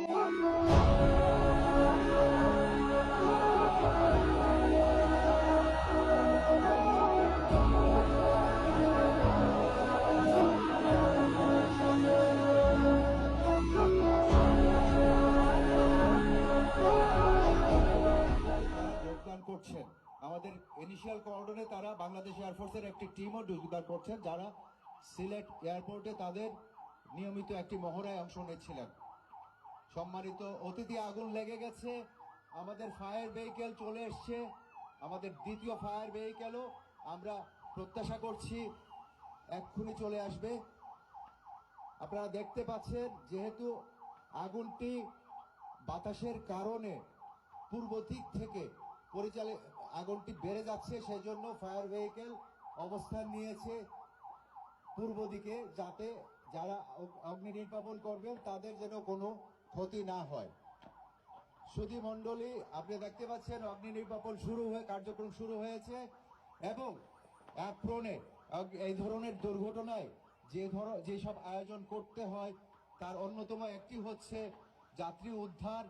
করছেন আমাদের ইনিশিয়াল কর্ডনে তারা বাংলাদেশ এয়ারফোর্সের একটি টিমও যোগদান করছেন, যারা সিলেট এয়ারপোর্টে তাদের নিয়মিত একটি মহড়ায় অংশ নিচ্ছিলেন। সম্মানিত অতিথি, আগুন লেগে গেছে, আমাদের ফায়ার ভেহিকেল চলে এসছে, আমাদের দ্বিতীয় ফায়ার ভেহিকেলও আমরা প্রত্যাশা করছি এক্ষুনি চলে আসবে। আপনারা দেখতে পাচ্ছেন যেহেতু আগুনটি বাতাসের কারণে পূর্ব দিক থেকে আগুনটি বেড়ে যাচ্ছে, সেজন্য ফায়ার ভেহিকেল অবস্থান নিয়েছে পূর্ব দিকে, যাতে যারা অগ্নি নির্বাপন করবেন তাদের যেন কোনো ক্ষতি না হয়। সুধী মণ্ডলী, আপনি দেখতে পাচ্ছেন অগ্নি নির্বাপন কার্যক্রম শুরু হয়েছে এবং অ্যাপ্রনে এই ধরনের দুর্ঘটনায় যেসব আয়োজন করতে হয় তার অন্যতম একটি হচ্ছে যাত্রী উদ্ধার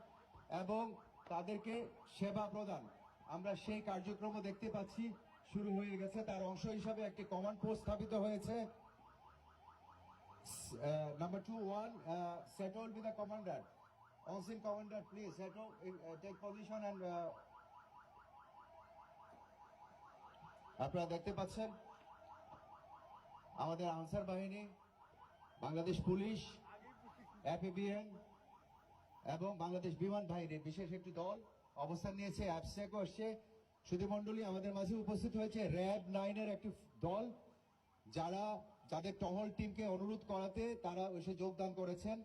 এবং তাদেরকে সেবা প্রদান। আমরা সেই কার্যক্রমও দেখতে পাচ্ছি শুরু হয়ে গেছে। তার অংশ হিসাবে একটি কমান্ড পোস্ট স্থাপিত হয়েছে। Number 2-1, settle with the commander. On-scene commander, please settle, take position and আপনারা দেখতে পাচ্ছেন আমাদের আনসার বাহিনী, বাংলাদেশ পুলিশ, এপিবিএন এবং বাংলাদেশ বিমান বাহিনীর বিশেষ একটি দল অবস্থান নিয়েছে। অ্যাবস্ট্যাকও আসছে। সুধীমণ্ডলী, আমাদের মাঝে উপস্থিত হয়েছে র্যাব 9-এর একটি দল, যাদের টহল টিমকে অনুরোধ করাতে তারা এসে যোগদান করেছেন।